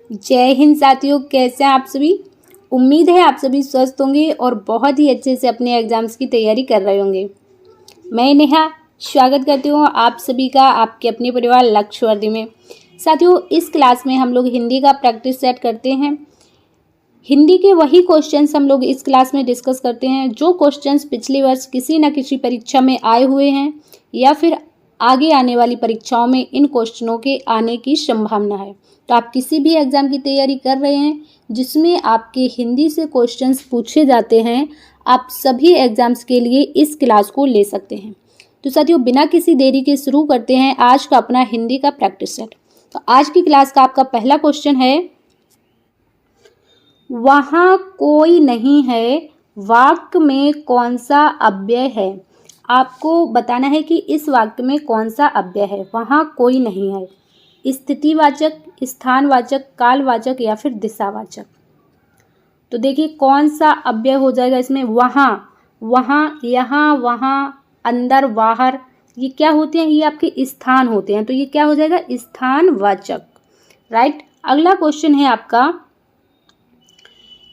जय हिंद साथियों, कैसे हैं आप सभी। उम्मीद है आप सभी स्वस्थ होंगे और बहुत ही अच्छे से अपने एग्जाम्स की तैयारी कर रहे होंगे। मैं नेहा स्वागत करती हूँ आप सभी का आपके अपने परिवार लक्ष्यवर्धी में। साथियों, इस क्लास में हम लोग हिंदी का प्रैक्टिस सेट करते हैं। हिंदी के वही क्वेश्चंस हम लोग इस क्लास में डिस्कस करते हैं जो क्वेश्चंस पिछले वर्ष किसी न किसी परीक्षा में आए हुए हैं या फिर आगे आने वाली परीक्षाओं में इन क्वेश्चनों के आने की संभावना है। तो आप किसी भी एग्जाम की तैयारी कर रहे हैं जिसमें आपके हिंदी से क्वेश्चंस पूछे जाते हैं, आप सभी एग्जाम्स के लिए इस क्लास को ले सकते हैं। तो साथियों, बिना किसी देरी के शुरू करते हैं आज का अपना हिंदी का प्रैक्टिस सेट। तो आज की क्लास का आपका पहला क्वेश्चन है, वहाँ कोई नहीं है, वाक्य में कौन सा अव्यय है। आपको बताना है कि इस वाक्य में कौन सा अव्यय है। वहाँ कोई नहीं है, स्थितिवाचक, स्थानवाचक, कालवाचक या फिर दिशावाचक। तो देखिए कौन सा अव्यय हो जाएगा इसमें। वहाँ, वहाँ, यहाँ, वहाँ, अंदर, बाहर, ये क्या होते हैं, ये आपके स्थान होते हैं। तो ये क्या हो जाएगा, स्थानवाचक। राइट। अगला क्वेश्चन है आपका,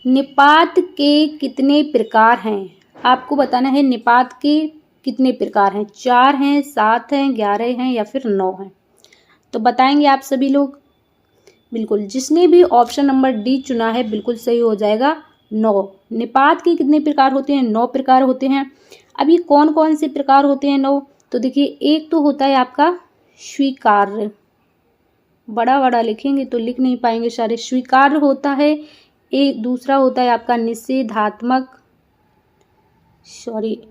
निपात के कितने प्रकार हैं। आपको बताना है निपात के कितने प्रकार हैं। 4 हैं, 7 हैं, 11 हैं या फिर 9 हैं। तो बताएंगे आप सभी लोग। बिल्कुल, जिसने भी ऑप्शन नंबर डी चुना है बिल्कुल सही हो जाएगा। 9। निपात के कितने प्रकार होते हैं, 9 प्रकार होते हैं। अब ये कौन कौन से प्रकार होते हैं 9। तो देखिए, एक तो होता है आपका स्वीकार्य, बड़ा बड़ा लिखेंगे तो लिख नहीं पाएंगे सारे। स्वीकार्य होता है। एक दूसरा होता है आपका निषेधात्मक,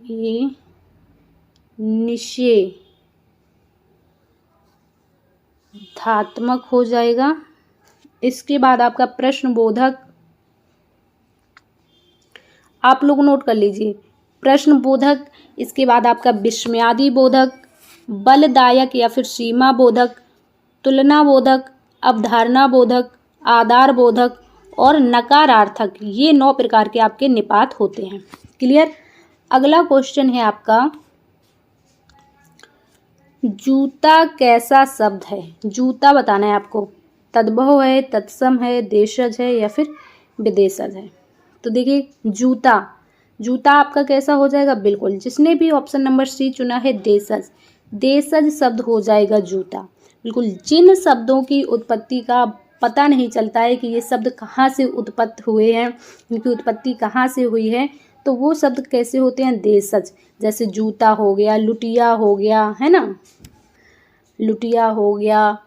ये निषेधात्मक हो जाएगा। इसके बाद आपका प्रश्नबोधक, आप लोग नोट कर लीजिए, प्रश्नबोधक। इसके बाद आपका विस्मयादि बोधक, बलदायक या फिर सीमा बोधक, तुलना बोधक, अवधारणा बोधक, आधार बोधक और नकारार्थक। ये 9 प्रकार के आपके निपात होते हैं। क्लियर। अगला क्वेश्चन है आपका, जूता कैसा शब्द है। जूता बताना है आपको। तद्भव है, तत्सम है, देशज है या फिर विदेशज है। तो देखिए, जूता, जूता आपका कैसा हो जाएगा। बिल्कुल, जिसने भी ऑप्शन नंबर सी चुना है देशज, देशज शब्द हो जाएगा जूता। बिल्कुल, जिन शब्दों की उत्पत्ति का पता नहीं चलता है कि ये शब्द कहाँ से उत्पत्त हुए हैं, इनकी उत्पत्ति कहाँ से हुई है, तो वो शब्द कैसे होते हैं, देशज। जैसे जूता हो गया, लुटिया हो गया, है ना, लुटिया हो गया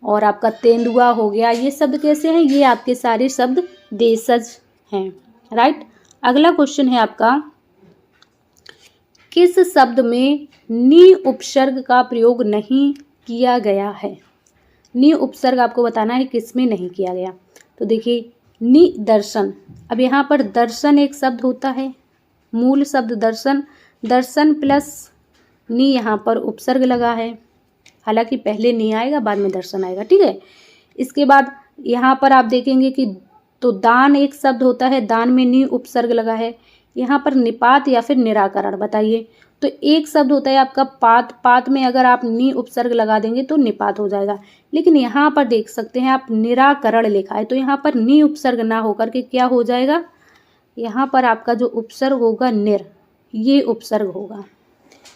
और आपका तेंदुआ हो गया। ये शब्द कैसे हैं, ये आपके सारे शब्द देशज हैं। राइट। अगला क्वेश्चन है आपका, किस शब्द में नि उपसर्ग का प्रयोग नहीं किया गया है। नि उपसर्ग आपको बताना है किस में नहीं किया गया। तो देखिए, निदर्शन। अब यहाँ पर दर्शन एक शब्द होता है, मूल शब्द दर्शन, दर्शन प्लस नि यहाँ पर उपसर्ग लगा है। हालांकि पहले नि आएगा बाद में दर्शन आएगा। ठीक है। इसके बाद यहाँ पर आप देखेंगे कि तो दान एक शब्द होता है, दान में नि उपसर्ग लगा है। यहाँ पर निपात या फिर निराकरण बताइए। तो एक शब्द होता है आपका पात, पात में अगर आप नि उपसर्ग लगा देंगे तो निपात हो जाएगा। लेकिन यहाँ पर देख सकते हैं आप निराकरण लिखा है, तो यहाँ पर नि उपसर्ग ना होकर के क्या हो जाएगा, यहाँ पर आपका जो उपसर्ग होगा निर, ये उपसर्ग होगा,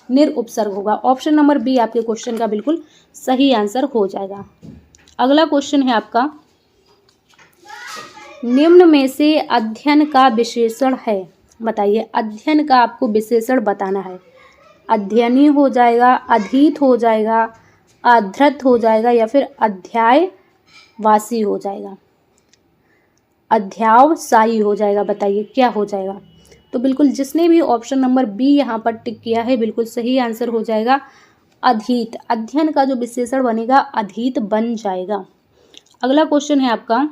निर उपसर्ग होगा। ऑप्शन नंबर बी आपके क्वेश्चन का बिल्कुल सही आंसर हो जाएगा। अगला क्वेश्चन है आपका, निम्न में से अध्ययन का विशेषण है। बताइए, अध्ययन का आपको विशेषण बताना है। अध्ययनी हो जाएगा, अधीत हो जाएगा, अधृत हो जाएगा या फिर अध्यायवासी हो जाएगा, अध्यावसायी हो जाएगा। बताइए क्या हो जाएगा। तो बिल्कुल, जिसने भी ऑप्शन नंबर बी यहाँ पर टिक किया है बिल्कुल सही आंसर हो जाएगा अधीत। अध्ययन का जो विशेषण बनेगा अधीत बन जाएगा। अगला क्वेश्चन है आपका,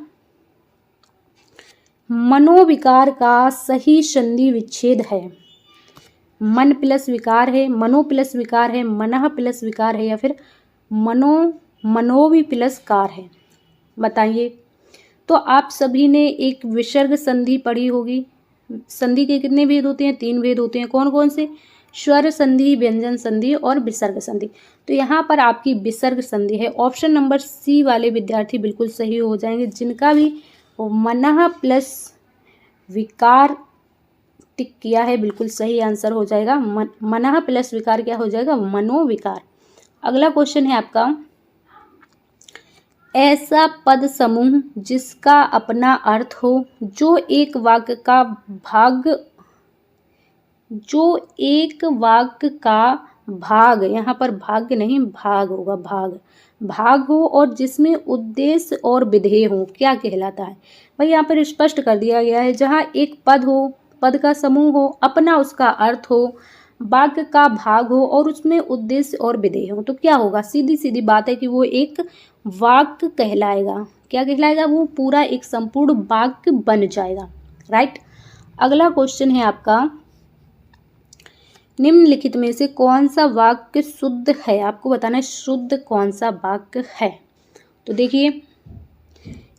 मनोविकार का सही संधि विच्छेद है। मन प्लस विकार है, मनो प्लस विकार है, मनः प्लस विकार है या फिर मनोवि प्लस कार है। बताइए। तो आप सभी ने एक विसर्ग संधि पढ़ी होगी। संधि के कितने भेद होते हैं, 3 भेद होते हैं। कौन कौन से, स्वर संधि, व्यंजन संधि और विसर्ग संधि। तो यहाँ पर आपकी विसर्ग संधि है। ऑप्शन नंबर सी वाले विद्यार्थी बिल्कुल सही हो जाएंगे, जिनका भी मनः प्लस विकार टिक किया है बिल्कुल सही आंसर हो जाएगा। मनः प्लस विकार क्या हो जाएगा? मनोविकार। अगला क्वेश्चन है आपका, ऐसा पद समूह जिसका अपना अर्थ हो, जो एक वाक्य का भाग, यहाँ पर भाग्य नहीं भाग होगा, भाग हो और जिसमें उद्देश्य और विधेय हो, क्या कहलाता है? भाई यहाँ पर स्पष्ट कर दिया गया है, जहाँ एक पद हो, पद का समूह हो, अपना उसका अर्थ हो, वाक्य का भाग हो और उसमें उद्देश्य और विधेय हो, तो क्या होगा? सीधी सीधी बात है कि वो एक वाक्य कहलाएगा। क्या कहलाएगा? वो पूरा एक संपूर्ण वाक्य बन जाएगा। राइट। अगला क्वेश्चन है आपका, निम्नलिखित में से कौन सा वाक्य शुद्ध है? आपको बताना है शुद्ध कौन सा वाक्य है। तो देखिए,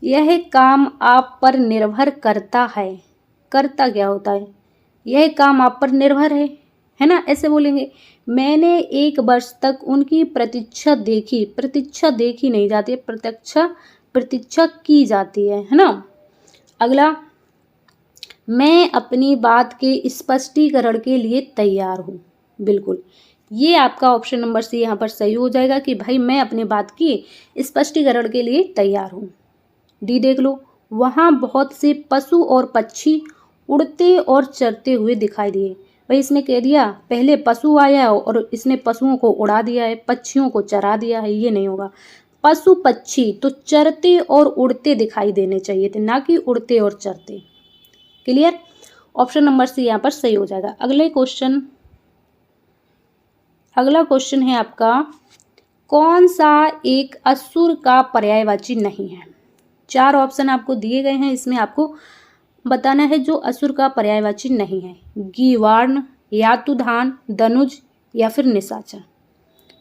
यह काम आप पर निर्भर करता है। करता क्या होता है? यह काम आप पर निर्भर है ना, ऐसे बोलेंगे। मैंने 1 वर्ष तक उनकी प्रतीक्षा देखी। प्रतीक्षा देखी नहीं जाती है, प्रतीक्षा की जाती है ना। अगला, मैं अपनी बात के स्पष्टीकरण के लिए तैयार हूँ। बिल्कुल, ये आपका ऑप्शन नंबर सी यहाँ पर सही हो जाएगा कि भाई मैं अपनी बात की स्पष्टीकरण के लिए तैयार हूँ। डी देख लो, वहाँ बहुत से पशु और पक्षी उड़ते और चरते हुए दिखाई दिए। भाई इसने कह दिया पहले पशु आया और इसने पशुओं को उड़ा दिया है, पक्षियों को चरा दिया है, ये नहीं होगा। पशु पक्षी तो चरते और उड़ते दिखाई देने चाहिए थे, ना कि उड़ते और चरते। क्लियर? ऑप्शन नंबर सी यहाँ पर सही हो जाएगा। अगला क्वेश्चन है आपका, कौन सा एक असुर का पर्यायवाची नहीं है? 4 ऑप्शन आपको दिए गए हैं, इसमें आपको बताना है जो असुर का पर्यायवाची नहीं है। गीवार्ण, यातुधान, दनुज या फिर निशाचर।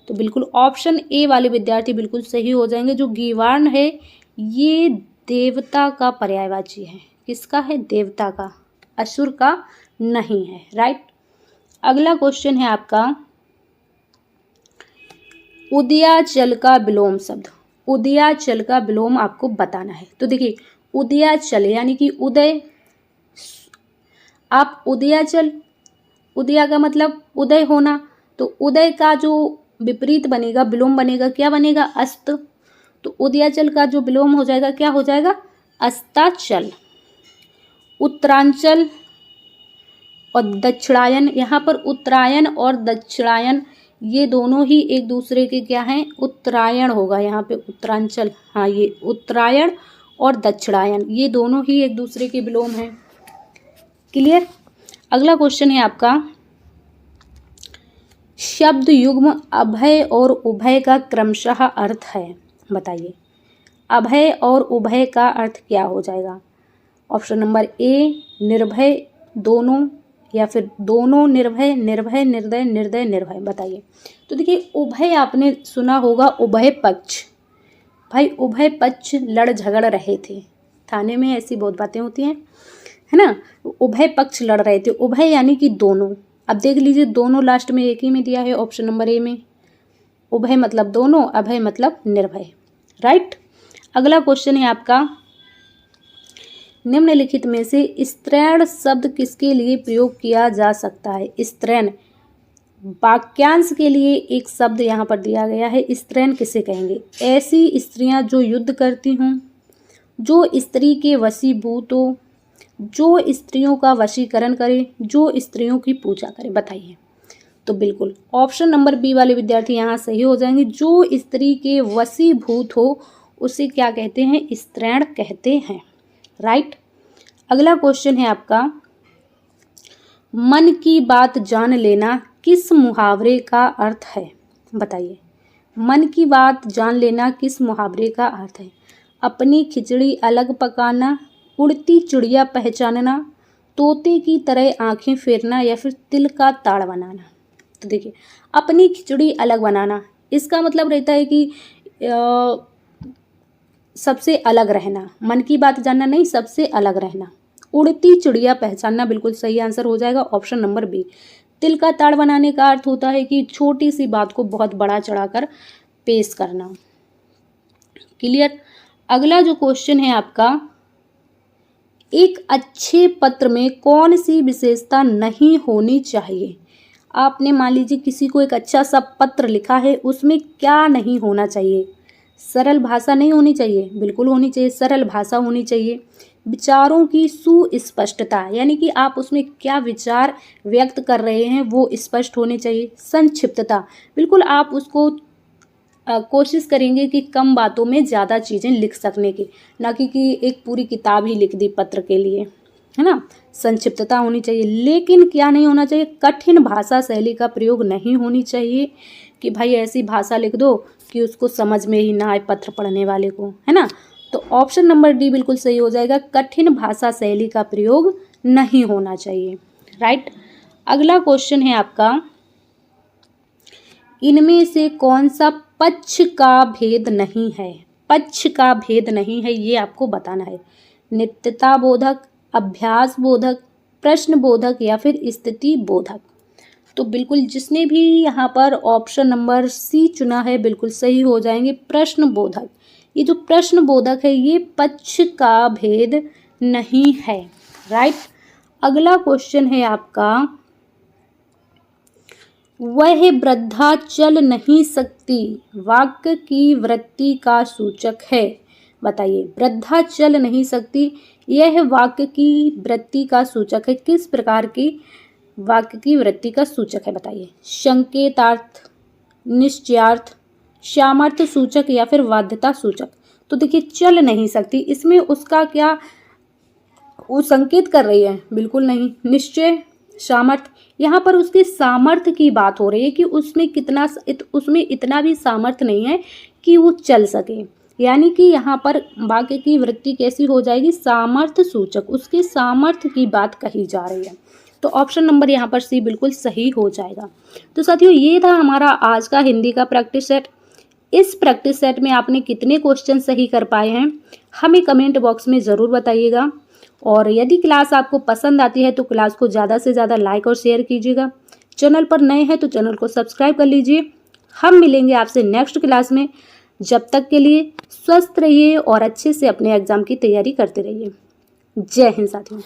तो बिल्कुल ऑप्शन ए वाले विद्यार्थी बिल्कुल सही हो जाएंगे। जो गीवार्ण है ये देवता का पर्यायवाची है। किसका है? देवता का, असुर का नहीं है। राइट। अगला क्वेश्चन है आपका, उदयाचल का विलोम शब्द। उदयाचल का विलोम आपको बताना है। तो देखिए, उदयाचल यानी कि उदय, आप उदयाचल, उदया का मतलब उदय होना, तो उदय का जो विपरीत बनेगा, विलोम बनेगा, क्या बनेगा? अस्त। तो उदयाचल का जो विलोम हो जाएगा, क्या हो जाएगा? अस्ताचल। उत्तरांचल और दक्षिणायन, यहाँ पर उत्तरायण और दक्षिणायन ये दोनों ही एक दूसरे के क्या हैं? उत्तरायण होगा यहाँ पे, उत्तरांचल, हाँ ये उत्तरायण और दक्षिणायन ये दोनों ही एक दूसरे के विलोम हैं। क्लियर? अगला क्वेश्चन है आपका, शब्द युग्म अभय और उभय का क्रमशः अर्थ है, बताइए। अभय और उभय का अर्थ क्या हो जाएगा? ऑप्शन नंबर ए निर्भय, दोनों, या फिर दोनों निर्भय, निर्भय निर्दय, निर्दय निर्भय, बताइए। तो देखिए, उभय आपने सुना होगा, उभय पक्ष। भाई उभय पक्ष लड़ झगड़ रहे थे, थाने में ऐसी बहुत बातें होती हैं, है ना। उभय पक्ष लड़ रहे थे, उभय यानी कि दोनों। अब देख लीजिए, दोनों लास्ट में एक ही में दिया है, ऑप्शन नंबर ए में। उभय मतलब दोनों, अभय मतलब निर्भय। राइट। अगला क्वेश्चन है आपका, निम्नलिखित में से स्त्रैण शब्द किसके लिए प्रयोग किया जा सकता है? स्त्रैण वाक्यांश के लिए एक शब्द यहाँ पर दिया गया है। स्त्रैण किसे कहेंगे? ऐसी स्त्रियां जो युद्ध करती हों, जो स्त्री के वशीभूत हो, जो स्त्रियों का वशीकरण करे, जो स्त्रियों की पूजा करे, बताइए। तो बिल्कुल ऑप्शन नंबर बी वाले विद्यार्थी यहाँ सही हो जाएंगे। जो स्त्री के वशीभूत हो उसे क्या कहते हैं? स्त्रैण कहते हैं। राइट। अगला क्वेश्चन है आपका, मन की बात जान लेना किस मुहावरे का अर्थ है? बताइए। मन की बात जान लेना किस मुहावरे का अर्थ है? अपनी खिचड़ी अलग पकाना, उड़ती चिड़िया पहचानना, तोते की तरह आंखें फेरना, या फिर तिल का ताड़ बनाना। तो देखिए, अपनी खिचड़ी अलग बनाना, इसका मतलब रहता है कि सबसे अलग रहना। मन की बात जानना नहीं, सबसे अलग रहना। उड़ती चिड़िया पहचानना बिल्कुल सही आंसर हो जाएगा, ऑप्शन नंबर बी। तिल का ताड़ बनाने का अर्थ होता है कि छोटी सी बात को बहुत बड़ा चढ़ाकर पेश करना। क्लियर। अगला जो क्वेश्चन है आपका, एक अच्छे पत्र में कौन सी विशेषता नहीं होनी चाहिए। आपने मान लीजिए किसी को एक अच्छा सा पत्र लिखा है, उसमें क्या नहीं होना चाहिए। सरल भाषा नहीं होनी चाहिए, बिल्कुल होनी चाहिए, सरल भाषा होनी चाहिए। विचारों की सुस्पष्टता, यानी कि आप उसमें क्या विचार व्यक्त कर रहे हैं वो स्पष्ट होने चाहिए। संक्षिप्तता, बिल्कुल आप उसको कोशिश करेंगे कि कम बातों में ज़्यादा चीज़ें लिख सकने की, ना कि एक पूरी किताब ही लिख दी पत्र के लिए, है ना। संक्षिप्तता होनी चाहिए। लेकिन क्या नहीं होना चाहिए, कठिन भाषा शैली का प्रयोग नहीं होनी चाहिए कि भाई ऐसी भाषा लिख दो कि उसको समझ में ही ना आए पत्र पढ़ने वाले को, है ना। तो ऑप्शन नंबर डी बिल्कुल सही हो जाएगा, कठिन भाषा शैली का प्रयोग नहीं होना चाहिए। राइट। अगला क्वेश्चन है आपका, इनमें से कौन सा पक्ष का भेद नहीं है। पक्ष का भेद नहीं है ये आपको बताना है। नित्यता बोधक, अभ्यास बोधक, प्रश्न बोधक या फिर स्थिति बोधक। तो बिल्कुल जिसने भी यहाँ पर ऑप्शन नंबर सी चुना है बिल्कुल सही हो जाएंगे, प्रश्न बोधक। ये जो प्रश्न बोधक है ये पक्ष का भेद नहीं है। राइट। अगला क्वेश्चन है आपका, वह वृद्धा चल नहीं सकती वाक्य की वृत्ति का सूचक है। बताइए, वृद्धा चल नहीं सकती यह वाक्य की वृत्ति का सूचक है। किस प्रकार की वाक्य की वृत्ति का सूचक है बताइए। संकेतार्थ, निश्चयार्थ, सामर्थ्य सूचक या फिर बाध्यता सूचक। तो देखिए चल नहीं सकती, इसमें उसका क्या वो संकेत कर रही है, बिल्कुल नहीं। निश्चय, सामर्थ्य, यहाँ पर उसके सामर्थ्य की बात हो रही है कि उसमें इतना भी सामर्थ्य नहीं है कि वो चल सके। यानी कि यहाँ पर वाक्य की वृत्ति कैसी हो जाएगी, सामर्थ्य सूचक, उसके सामर्थ्य की बात कही जा रही है। तो ऑप्शन नंबर यहाँ पर सी बिल्कुल सही हो जाएगा। तो साथियों ये था हमारा आज का हिंदी का प्रैक्टिस सेट। इस प्रैक्टिस सेट में आपने कितने क्वेश्चन सही कर पाए हैं हमें कमेंट बॉक्स में ज़रूर बताइएगा। और यदि क्लास आपको पसंद आती है तो क्लास को ज़्यादा से ज़्यादा लाइक और शेयर कीजिएगा। चैनल पर नए हैं तो चैनल को सब्सक्राइब कर लीजिए। हम मिलेंगे आपसे नेक्स्ट क्लास में। जब तक के लिए स्वस्थ रहिए और अच्छे से अपने एग्ज़ाम की तैयारी करते रहिए। जय हिंद साथियों।